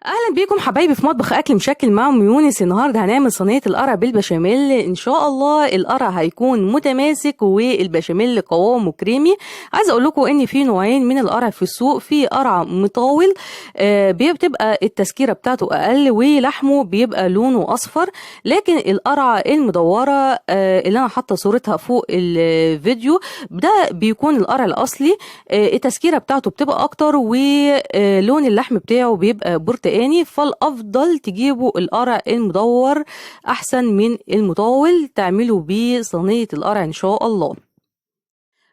اهلا بيكم حبايبي في مطبخ اكل مشكل مع ام يونس. النهارده هنعمل صينيه القرع بالبشاميل. ان شاء الله القرع هيكون متماسك والبشاميل قوامه كريمي. عايزه اقول لكم ان في نوعين من القرع في السوق. في قرع مطاول بتبقى التسكيره بتاعته اقل ولحمه بيبقى لونه اصفر، لكن القرع المدوره اللي انا حاطه صورتها فوق الفيديو ده بيكون القرع الاصلي. التسكيره بتاعته بتبقى اكتر ولون اللحم بتاعه بيبقى برتقاني، فالافضل تجيبوا القرع المدور احسن من المطول. تعملوا بيه صينيه القرع ان شاء الله.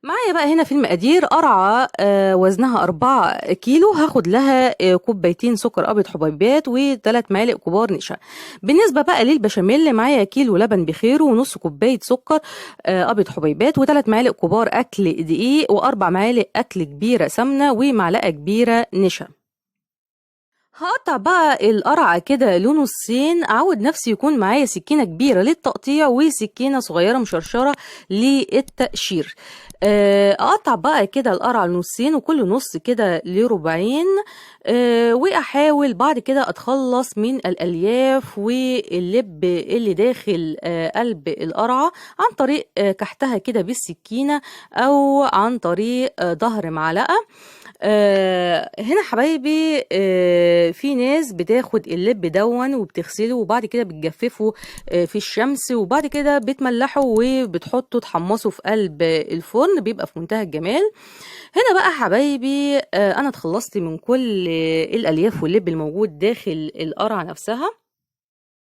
معايا بقى هنا في المقادير قرعة وزنها 4 كيلو. هاخد لها كوبايتين سكر ابيض حبيبات و3 معالق كبار نشا. بالنسبة بقى للبشاميل معايا كيلو لبن بخير ونص كوباية سكر ابيض حبيبات و3 معالق كبار اكل دقيق و4 معالق اكل كبيرة سمنة ومعلقة كبيرة نشا. هقطع بقى القرعة كده له نصين. اعود نفسي يكون معايا سكينة كبيرة للتقطيع وسكينة صغيرة مشرشرة للتقشير. اقطع بقى كده القرعة لنصين وكل نص كده لربعين. واحاول بعد كده اتخلص من الالياف واللب اللي داخل قلب القرعة عن طريق كحتها كده بالسكينة او عن طريق ظهر معلقة. هنا حبايبي في ناس بتاخد اللب دون وبتغسله وبعد كده بتجففه في الشمس وبعد كده بتملحه وبتحطه تحمصه في قلب الفرن، بيبقى في منتهى الجمال. هنا بقى حبايبي انا اتخلصت من كل الالياف واللب الموجود داخل القرعة نفسها.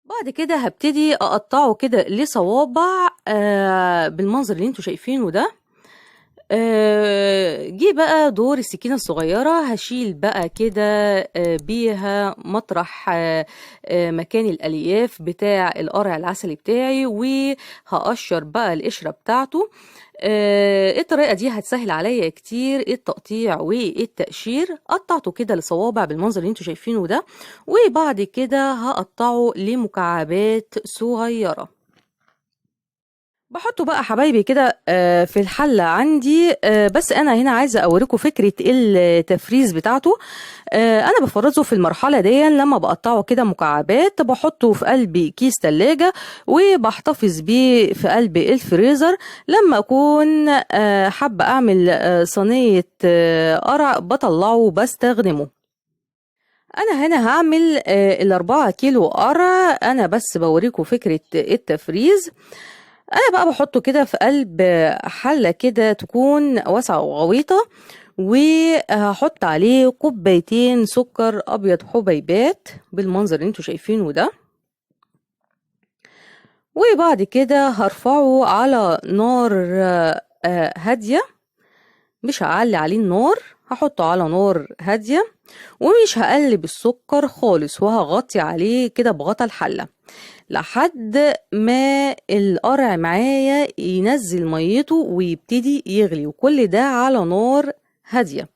بعد كده هبتدي اقطعه كده لصوابع بالمنظر اللي انتوا شايفينه ده. جه بقى دور السكينة الصغيرة. هشيل بقى كده بيها مطرح مكان الألياف بتاع القرع العسلي بتاعي وهقشر بقى القشرة بتاعته. الطريقة دي هتسهل عليا كتير التقطيع والتقشير. قطعته كده لصوابع بالمنظر اللي انتوا شايفينه ده، وبعد كده هقطعه لمكعبات صغيرة. بحطه بقى حبايبي كده في الحلة عندي. بس انا هنا عايزة اوريكم فكرة التفريز بتاعته. انا بفرزه في المرحلة دي لما بقطعه كده مكعبات بحطه في قلب كيس تلاجة وبحتفظ بيه في قلب الفريزر. لما اكون حابة اعمل صينية قرع بطلعه وبستخدمه. انا هنا هعمل ال4 كيلو قرع. انا بس بوريكم فكرة التفريز. انا بقى بحطه كده في قلب حلة كده تكون واسعة وغويطة، وهحط عليه كوبايتين سكر ابيض حبيبات بالمنظر اللي انتوا شايفينه ده. وبعد كده هرفعه على نار هادية، مش هعلي عليه النار، هحطه على نار هادية ومش هقلب السكر خالص، وهغطي عليه كده بغطا الحلة لحد ما القرع معايا ينزل ميته ويبتدي يغلي، وكل ده على نار هادية.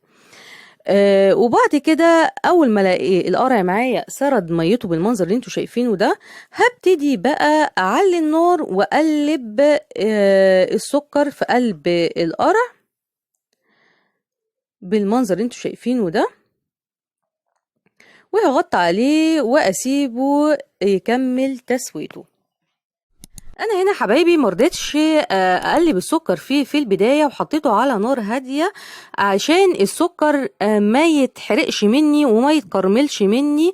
وبعد كده اول ما الاقي القرع معايا سرد ميته بالمنظر اللي انتوا شايفينه ده، هبتدي بقى اعلي النار واقلب السكر في قلب القرع بالمنظر اللي انتوا شايفينه ده، وهغطي عليه واسيبه يكمل تسويته. انا هنا حبايبي مرضتش اقلب السكر فيه في البدايه وحطيته على نار هاديه عشان السكر ما يتحرقش مني وما يتكرملش مني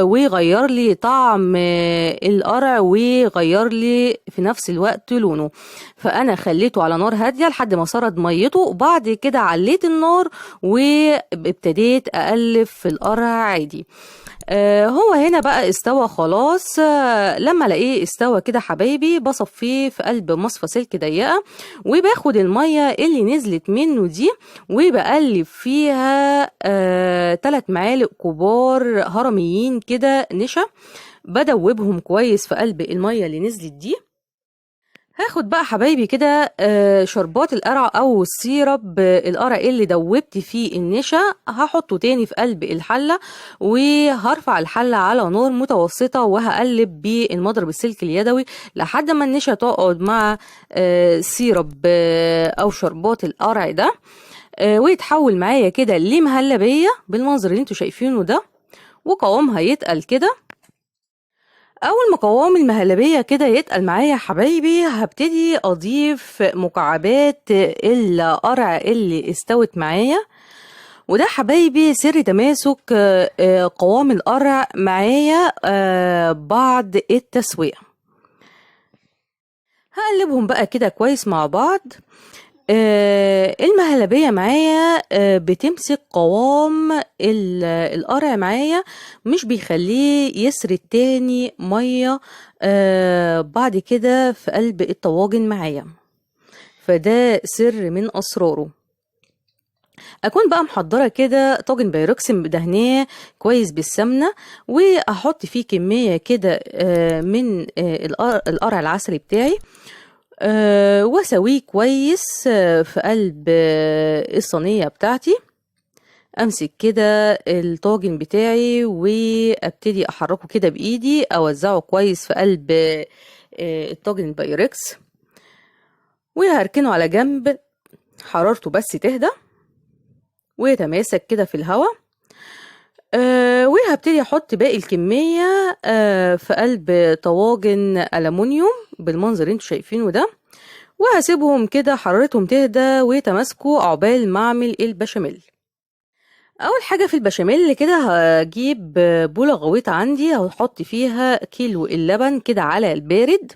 ويغير لي طعم القرع ويغير لي في نفس الوقت لونه. فانا خليته على نار هاديه لحد ما سرد ميته، وبعد كده عليت النار وابتديت اقلب في القرع عادي. هو هنا بقى استوى خلاص. لما الاقيه استوى كده حبايبي بصفيه في قلب مصفى سلك ضيقه، وباخد الميه اللي نزلت منه دي وبقلب فيها 3 معالق كبار هرميين كده نشا، بدوبهم كويس في قلب الميه اللي نزلت دي. هاخد بقى حبايبي كده شربات القرع او السيرب القرع اللي دوبت فيه النشا، هحطه تاني في قلب الحلة وهرفع الحلة على نار متوسطة وهقلب بالمضرب السلك اليدوي لحد ما النشا تقعد مع سيرب او شربات القرع ده، ويتحول معايا كده لمهلبية بالمنظر اللي انتوا شايفينه ده. وقوامها يتقل كده. اول ما قوام المهلبية كده يتقل معايا يا حبايبي، هبتدي اضيف مكعبات القرع اللي استوت معايا. وده حبايبي سر تماسك قوام القرع معايا بعد التسوية. هقلبهم بقى كده كويس مع بعض. المهلبية معايا بتمسك قوام القرع معايا، مش بيخليه يسرد تاني مية بعد كده في قلب الطواجن معايا، فده سر من أسراره. اكون بقى محضره كده طاجن بايركس دهناه كويس بالسمنه، واحط فيه كميه كده من القرع العسلي بتاعي، واسويه كويس في قلب الصينيه بتاعتي. امسك كده الطاجن بتاعي وابتدي احركه كده بايدي، اوزعه كويس في قلب الطاجن البايركس، وهركنه على جنب حرارته بس تهدى ويتماسك كده في الهواء. وهبتدي احط باقي الكمية في قلب طواجن ألمونيوم بالمنظر اللي انتوا شايفينه ده، وهسيبهم كده حرارتهم تهدى ويتماسكوا عقبال ما اعمل البشاميل. اول حاجة في البشاميل كده هجيب بولة غويطة عندي، هحط فيها كيلو اللبن كده على البارد،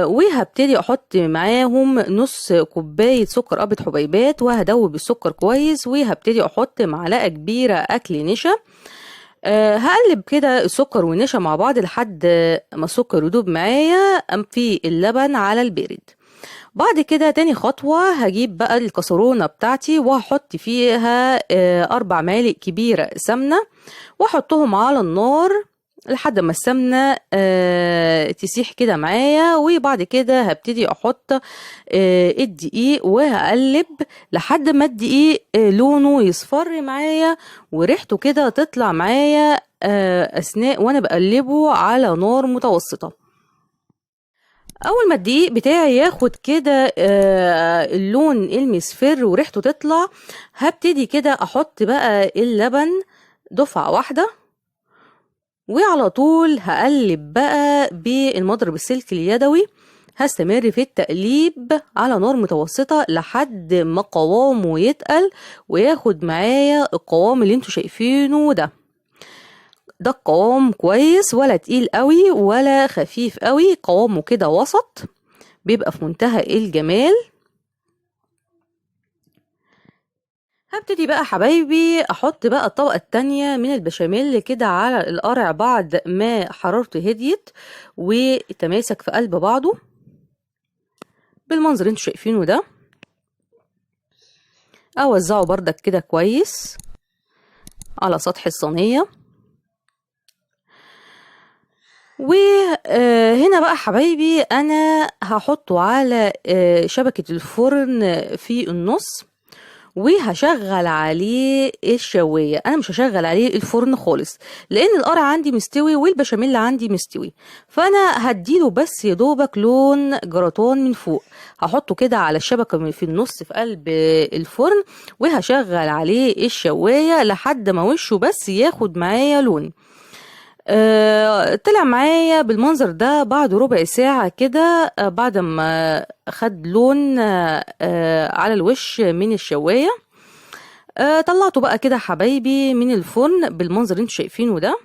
وهبتدي احط معاهم نص كوباية سكر ابيض حبيبات، وهدوب السكر كويس، وهبتدي احط معلقة كبيرة اكل نشا. هقلب كده السكر والنشا مع بعض لحد ما السكر يدوب معايا في اللبن على البارد. بعد كده تاني خطوة هجيب بقى الكسرونة بتاعتي وهحط فيها 4 معالق كبيرة سمنة، واحطهم على النار لحد ما السمنة تسيح كده معايا. وبعد كده هبتدي احط الدقيق وهقلب لحد ما الدقيق لونه يصفر معايا وريحته كده تطلع معايا اثناء وانا بقلبه على نار متوسطة. اول ما الدقيق بتاعي ياخد كده اللون المصفر وريحته تطلع، هبتدي كده احط بقى اللبن دفعة واحدة، وعلى طول هقلب بقى بالمضرب السلك اليدوي. هستمر في التقليب على نار متوسطة لحد ما قوامه يتقل وياخد معايا القوام اللي انتوا شايفينه ده. ده القوام كويس، ولا تقيل قوي ولا خفيف قوي، قوامه كده وسط، بيبقى في منتهى الجمال. هبتدي بقى حبايبي احط بقى الطبقة التانية من البشاميل كده على القرع بعد ما حرارته هديت وتماسك في قلب بعضه بالمنظر انتوا شايفينه ده. اوزعه بردك كده كويس على سطح الصينية. وهنا بقى حبايبي انا هحطه على شبكة الفرن في النص، وهشغل عليه الشواية. انا مش هشغل عليه الفرن خالص لان القرع عندي مستوي والبشاميل عندي مستوي، فانا هديله بس يا دوبك لون جراتان من فوق. هحطه كده على الشبكة في النص في قلب الفرن، وهشغل عليه الشواية لحد ما وشه بس ياخد معايا لون. طلع معايا بالمنظر ده بعد ربع ساعة كده، بعد ما خد لون على الوش من الشواية. طلعته بقى كده حبايبي من الفرن بالمنظر اللي انتوا شايفينه ده.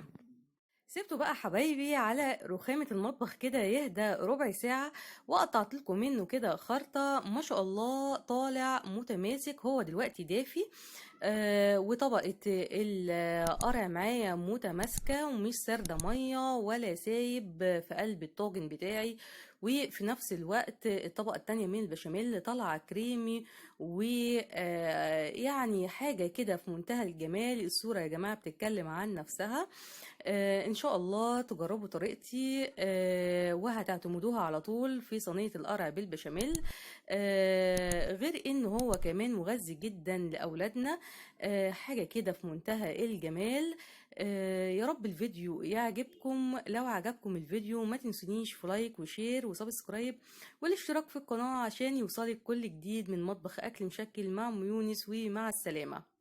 سيبته بقى حبايبي على رخامة المطبخ كده يهدى ربع ساعة، وقطعت لكم منه كده خرطة ما شاء الله طالع متماسك. هو دلوقتي دافي وطبقة القرع معايا متماسكة ومش ساردة مية ولا سايب في قلب الطاجن بتاعي، وفي نفس الوقت الطبقة التانية من البشاميل طالعة كريمي ويعني حاجة كده في منتهى الجمال. الصورة يا جماعة بتتكلم عن نفسها. ان شاء الله تجربوا طريقتي وهتعتمدوها على طول في صينية القرع بالبشاميل. غير ان هو كمان مغذي جدا لاولادنا، حاجة كده في منتهى الجمال. يا رب الفيديو يعجبكم. لو عجبكم الفيديو ما تنسونيش في لايك وشير وسبسكرايب والاشتراك في القناة عشان يوصلك كل جديد من مطبخ اكل مشكل مع ام يونس. ومع السلامة.